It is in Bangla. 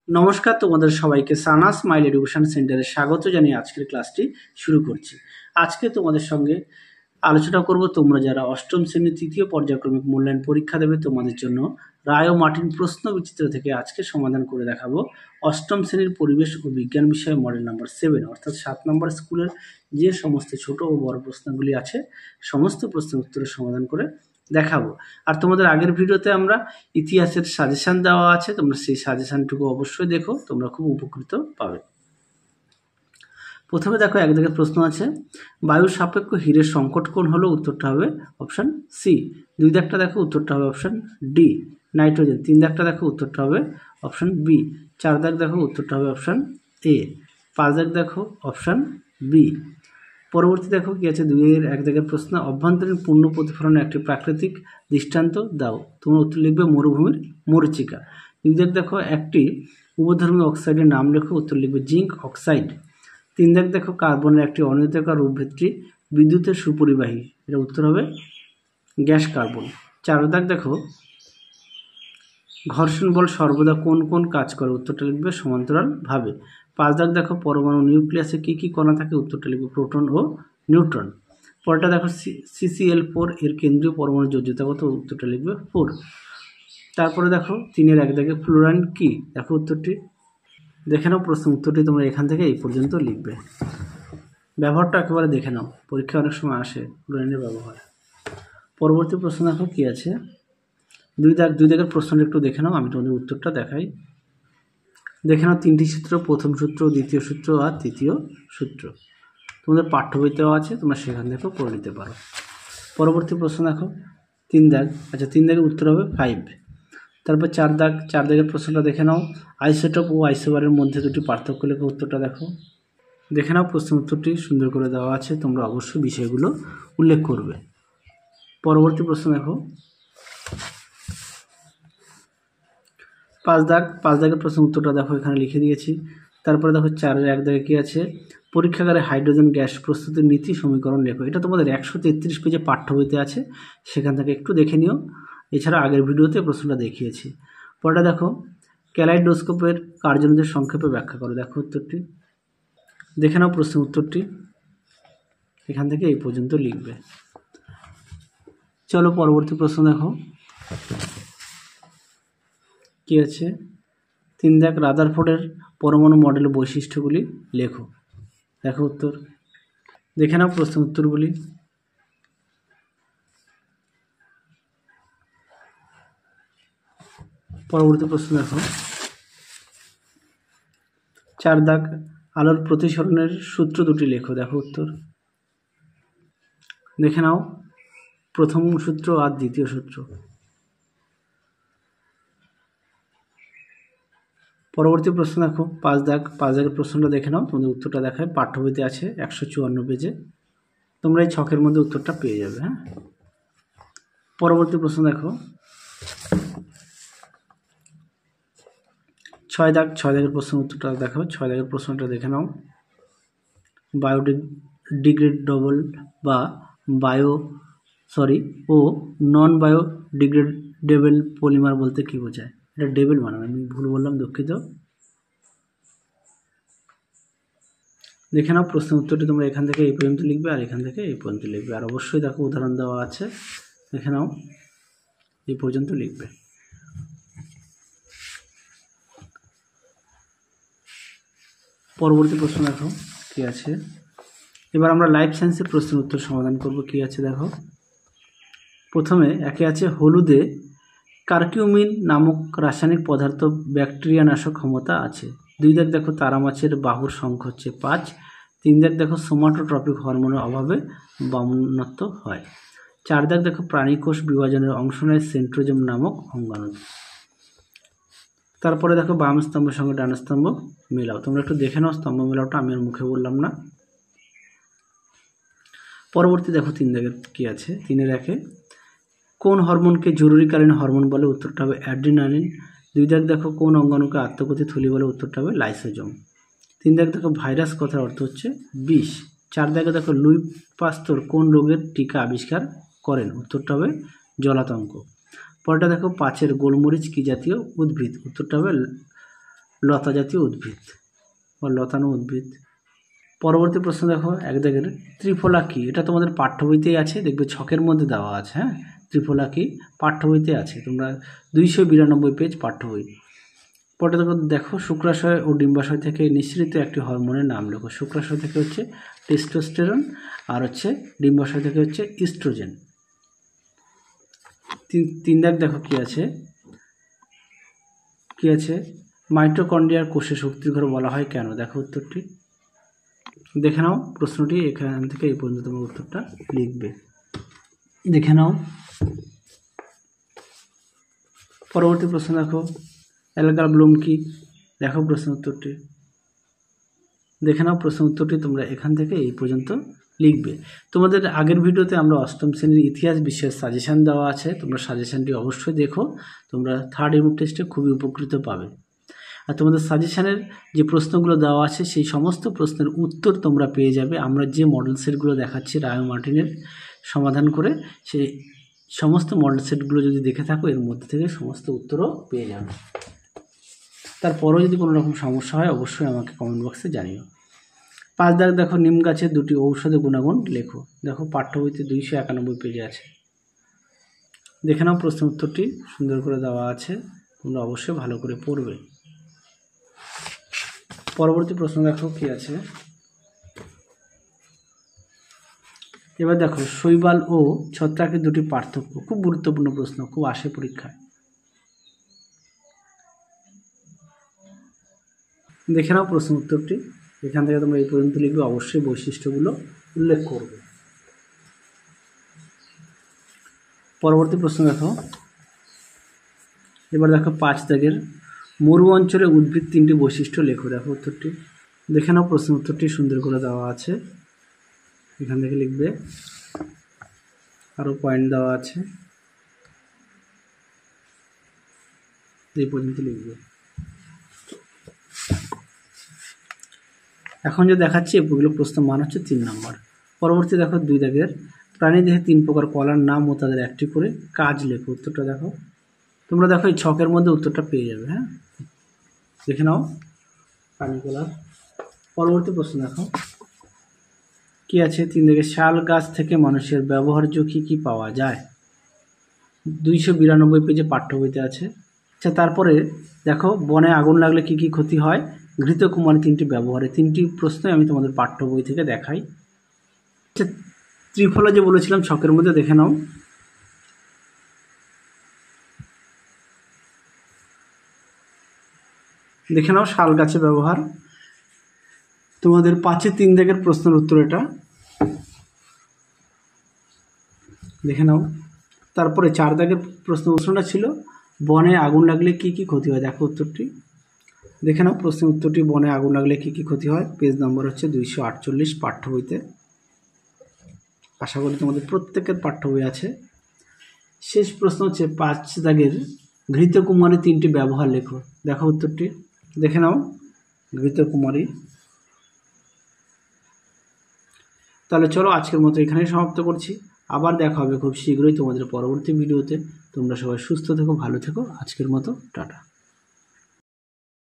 নমস্কার, তোমাদের সবাইকে সানা স্মাইল এডুকেশন সেন্টারে স্বাগত জানিয়ে আজকের ক্লাসটি শুরু করছি। আজকে তোমাদের সঙ্গে আলোচনা করব তোমরা যারা অষ্টম শ্রেণীর তৃতীয় পর্যায়ক্রমিক মূল্যায়ন পরীক্ষা দেবে তোমাদের জন্য রায় ও মার্টিন প্রশ্ন বিচিত্র থেকে আজকে সমাধান করে দেখাবো অষ্টম শ্রেণীর পরিবেশ ও বিজ্ঞান বিষয়ে মডেল নাম্বার 7 অর্থাৎ 7 নম্বর স্কুলের যে সমস্ত ছোট ও বড় প্রশ্নগুলি আছে সমস্ত প্রশ্নের উত্তরের সমাধান করে দেখাবো। আর তোমাদের আগের ভিডিওতে আমরা ইতিহাসের সাজেশন দেওয়া আছে, তোমরা সেই সাজেশনটুকু অবশ্যই দেখো, তোমরা খুব উপকৃত পাবে। প্রথমে দেখো এক দাগের প্রশ্ন আছে, বায়ু সাপেক্ষ হীরের সংকট কোণ হলো? উত্তরটা হবে অপশন সি। 2 দাগটা দেখো, উত্তরটা হবে অপশন ডি নাইট্রোজেন। 3 দাগটা দেখো, উত্তরটা হবে অপশন বি। 4 দাগ দেখো, উত্তরটা হবে অপশন এ। 5 দাগ দেখো অপশন বি। পরবর্তী দেখো কি আছে, 2-1 দাগের প্রশ্ন, অভ্যন্তরীণ পূর্ণ প্রতিফলনের একটি প্রাকৃতিক দৃষ্টান্ত দাও। তোমরা উত্তর লিখবে মরুভূমির মরীচিকা। 2 দাগ দেখো, একটি উভধর্মী অক্সাইডের নাম লেখো। উত্তর লিখবে জিঙ্ক অক্সাইড। 3 দাগ দেখো, কার্বনের একটি অনিয়তাকার রূপভেদটি বিদ্যুতের সুপরিবাহী। এটা উত্তর হবে গ্যাস কার্বন। 4 দাগ দেখো, ঘর্ষণ বল সর্বদা কোন কোন কাজ করে? উত্তরটা লিখবে সমান্তরালভাবে। 5 দাগ দেখো, পরমাণু নিউক্লিয়াসে কী কী কণা থাকে? উত্তরটা লিখবে প্রোটন ও নিউট্রন। পরেরটা দেখো, CCl4 এর কেন্দ্রীয় পরমাণু যোজ্যতা কত? উত্তরটা লিখবে 4। তারপরে দেখো 3-1 দাগে, ফ্লোরাইন কি? দেখো উত্তরটি দেখে নাও, প্রশ্ন উত্তরটি তোমরা এখান থেকে এই পর্যন্ত লিখবে। ব্যবহারটা একেবারে দেখে নাও, পরীক্ষা অনেক সময় আসে ফ্লোরাইনের ব্যবহার। পরবর্তী প্রশ্ন দেখো কি আছে, 2 দাগের প্রশ্নটা একটু দেখে নাও, আমি তোমাদের উত্তরটা দেখাই। দেখে নাও 3টি সূত্র, প্রথম সূত্র, দ্বিতীয় সূত্র আর তৃতীয় সূত্র। তোমাদের পাঠ্য বইতেও আছে, তোমরা সেখান থেকেও করে নিতে পারো। পরবর্তী প্রশ্ন দেখো 3 দাগ, আচ্ছা 3 দাগের উত্তর হবে 5। তারপর 4 দাগের প্রশ্নটা দেখে নাও, আইসোটোপ ও আইসোবারের মধ্যে দুটি পার্থক্য লেখো। উত্তরটা দেখো, দেখে নাও, প্রশ্ন উত্তরটি সুন্দর করে দেওয়া আছে, তোমরা অবশ্যই বিষয়গুলো উল্লেখ করবে। পরবর্তী প্রশ্ন দেখো 5 দাগের প্রশ্ন উত্তরটা দেখো, এখানে লিখে দিয়েছি। তারপরে দেখো 4-1 দাগে কী আছে, পরীক্ষাগারে হাইড্রোজেন গ্যাস প্রস্তুতির নীতি সমীকরণ লেখো। এটা তোমাদের 133 পেজে পাঠ্য বইতে আছে, সেখান থেকে একটু দেখে নিও। এছাড়া আগের ভিডিওতে প্রশ্নটা দেখিয়েছি। পরেটা দেখো, ক্যালাইডোস্কোপের কার্যনীতির সংক্ষেপে ব্যাখ্যা করো। দেখো উত্তরটি দেখে নাও, প্রশ্ন উত্তরটি এখান থেকে এই পর্যন্ত লিখবে। চলো পরবর্তী প্রশ্ন দেখো কি আছে, 3 দাগ, রাদারফোর্ডের পরমাণু মডেলের বৈশিষ্ট্যগুলি লেখো। দেখো উত্তর দেখে নাও, প্রশ্ন উত্তরগুলি। পরবর্তী প্রশ্ন দেখো 4 দাগ, আলোর প্রতিসরণের সূত্র দুটি লেখো। দেখো উত্তর দেখে নাও, প্রথম সূত্র আর দ্বিতীয় সূত্র। পরবর্তী প্রশ্ন দেখো 5 দাগের প্রশ্নটা দেখে নাও, তোমাদের উত্তরটা দেখায়, পাঠ্য বইতে আছে 154 পেজে, তোমরা এই ছকের মধ্যে উত্তরটা পেয়ে যাবে। হ্যাঁ, পরবর্তী প্রশ্ন দেখো 6 দাগের প্রশ্ন উত্তরটা দেখো। 6 দাগের প্রশ্নটা দেখে নাও, বায়োডিগ্রেডেবল বা ও নন বায়োডিগ্রেডেবল পলিমার বলতে কি বোঝায়? এটা ডেবেল বানানো, আমি ভুল বললাম, দুঃখিত। দেখে নাও, প্রশ্ন উত্তরটি তোমরা এখান থেকে এই পর্যন্ত লিখবে আর এখান থেকে এই পর্যন্ত লিখবে। আর অবশ্যই দেখো উদাহরণ দেওয়া আছে, দেখে নাও, এই পর্যন্ত লিখবে। পরবর্তী প্রশ্ন দেখো কি আছে, এবার আমরা লাইফ সায়েন্সের প্রশ্নের উত্তর সমাধান করব। কি আছে দেখো, প্রথমে একে আছে, হলুদে কারকিউমিন নামক রাসায়নিক পদার্থ ব্যাকটেরিয়া নাশক ক্ষমতা আছে। 2 দাগ দেখো, তারা মাছের বাহুর সংখ্যা হচ্ছে 5। 3 দাগ দেখো, সোমাটোট্রপিক হরমোনের অভাবে বামনত্ব হয়। 4 দাগ দেখো, প্রাণীকোষ বিভাজনের অংশ নেয় সেন্ট্রোজোম নামক অঙ্গাণু। তারপরে দেখো, বাম স্তম্ভের সঙ্গে ডান স্তম্ভ মেলাও। তোমরা একটু দেখে নাও স্তম্ভ মেলাওটা, আমি আর মুখে বললাম না। পরবর্তী দেখো 3 দাগের কি আছে, 3-1, কোন হরমোনকে জরুরিকালীন হরমোন বলে? উত্তরটা হবে অ্যাড্রিনালিন। 2 দাগ দেখো, কোন অঙ্গাণুকে আত্মগতি থলি বলে? উত্তরটা হবে লাইসোজোম। 3 দাগ দেখো, ভাইরাস কথার অর্থ হচ্ছে বিষ। 4 দাগে দেখো, লুই পাস্তুর কোন রোগের টিকা আবিষ্কার করেন? উত্তরটা হবে জলাতঙ্ক। পরেরটা দেখো, 5-এর, গোলমরিচ কি জাতীয় উদ্ভিদ? উত্তরটা হবে লতা জাতীয় উদ্ভিদ বা লতানো উদ্ভিদ। পরবর্তী প্রশ্ন দেখো, এক দাগের ত্রিফলা কি? এটা তোমাদের পাঠ্য বইতেই আছে, দেখবে ছকের মধ্যে দেওয়া আছে। হ্যাঁ, ত্রিফলা কি পাঠ্য বইতে আছে, তোমরা 292 পেজ পাঠ্য বই। পরে দেখো শুক্রাশয় ও ডিম্বাশয় থেকে নিঃসৃত একটি হরমোনের নাম লেখো। শুক্রাশয় থেকে হচ্ছে টেস্টোস্টেরন, আর হচ্ছে ডিম্বাশয় থেকে হচ্ছে ইস্ট্রোজেন। 3 দাগ দেখো কি আছে, মাইটোকন্ড্রিয়ার কোষে শক্তির ঘর বলা হয় কেন? দেখো উত্তরটি দেখে নাও, প্রশ্নটি এখান থেকে এই পর্যন্ত তোমার উত্তরটা লিখবে, দেখে নাও। পরবর্তী প্রশ্ন দেখো, অ্যালগার ব্লুম কি? দেখো প্রশ্ন উত্তরটি দেখে নাও, প্রশ্ন উত্তরটি তোমরা এখান থেকে এই পর্যন্ত লিখবে। তোমাদের আগের ভিডিওতে আমরা 8ম শ্রেণীর ইতিহাস বিষয়ের সাজেশান দেওয়া আছে, তোমরা সাজেশানটি অবশ্যই দেখো, তোমরা 3rd ইউনিট টেস্টে খুবই উপকৃত পাবে। আর তোমাদের সাজেশানের যে প্রশ্নগুলো দেওয়া আছে সেই সমস্ত প্রশ্নের উত্তর তোমরা পেয়ে যাবে। আমরা যে মডেল সেটগুলো দেখাচ্ছি রায় মার্টিনের সমাধান করে, সেই সমস্ত মডেল সেটগুলো যদি দেখে থাকো এর মধ্যে থেকে সমস্ত উত্তরও পেয়ে যাবে। তারপরেও যদি কোনো রকম সমস্যা হয় অবশ্যই আমাকে কমেন্ট বক্সে জানিও। 5 দাগ দেখো, নিম গাছের 2টি ঔষধি গুণাগুণ লেখো। দেখো পাঠ্য বইতে 291 পেজে আছে, দেখে নাও, প্রশ্ন উত্তরটি সুন্দর করে দেওয়া আছে, তোমরা অবশ্যই ভালো করে পড়বে। পরবর্তী প্রশ্ন দেখো কি আছে, এবার দেখো শৈবাল ও ছত্রাকের 2টি পার্থক্য। খুব গুরুত্বপূর্ণ প্রশ্ন, খুব আসে পরীক্ষায়। দেখে নাও প্রশ্ন উত্তরটি, এখান থেকে তোমরা এই পর্যন্ত লিখবে, অবশ্যই বৈশিষ্ট্যগুলো উল্লেখ করবে। পরবর্তী প্রশ্ন দেখো, এবার দেখো 5 দাগের মরু অঞ্চলে উদ্ভিদ 3টি বৈশিষ্ট্য লেখো। দেখো উত্তরটি দেখে নাও, প্রশ্ন উত্তরটি সুন্দর করে দেওয়া আছে, এখান থেকে লিখবে, আরও পয়েন্ট দেওয়া আছে, এই পর্যন্ত লিখবে। এখন যে দেখাচ্ছি এগুলো প্রশ্ন মান হচ্ছে 3 নম্বর। পরবর্তী দেখো 2 দাগের প্রাণী দেহে 3 প্রকার কলার নাম ও তাদের একটি করে কাজ লেখো। উত্তরটা দেখো, তোমরা দেখো এই ছকের মধ্যে উত্তরটা পেয়ে যাবে। হ্যাঁ, দেখে নাও প্রাণী কলার। পরবর্তী প্রশ্ন দেখো কি আছে, 3 দাগের শাল গাছ থেকে মানুষের ব্যবহার্য কি পাওয়া যায়? 292 পেজে পাঠ্য বইতে আছে। আচ্ছা, তারপরে দেখো বনে আগুন লাগলে কি ক্ষতি হয়? ঘৃতকুমারী 3টি ব্যবহারে 3টি প্রশ্নই আমি তোমাদের পাঠ্য বই থেকে দেখাই। আচ্ছা, ত্রিফলা যে বলেছিলাম ছকের মধ্যে দেখে নাও, শাল গাছে ব্যবহার। তোমাদের 5-এ 3 দাগের প্রশ্নের উত্তর এটা, দেখে নাও। তারপরে 4 দাগের প্রশ্নটা ছিল বনে আগুন লাগলে কি ক্ষতি হয়? দেখো উত্তরটি দেখে নাও, প্রশ্নের উত্তরটি বনে আগুন লাগলে কি ক্ষতি হয়। পেজ নম্বর হচ্ছে 248 পাঠ্য বইতে। আশা করি তোমাদের প্রত্যেকের পাঠ্য বই আছে। শেষ প্রশ্ন হচ্ছে 5 দাগের ঘৃতকুমারী 3টি ব্যবহার লেখো। দেখো উত্তরটি দেখে নাও, ঘৃতকুমারী। তাহলে চলো আজকের মতো এখানেই সমাপ্ত করছি, আবার দেখা হবে খুব শীঘ্রই তোমাদের পরবর্তী ভিডিওতে। তোমরা সবাই সুস্থ থেকো, ভালো থেকো, আজকের মতো টাটা।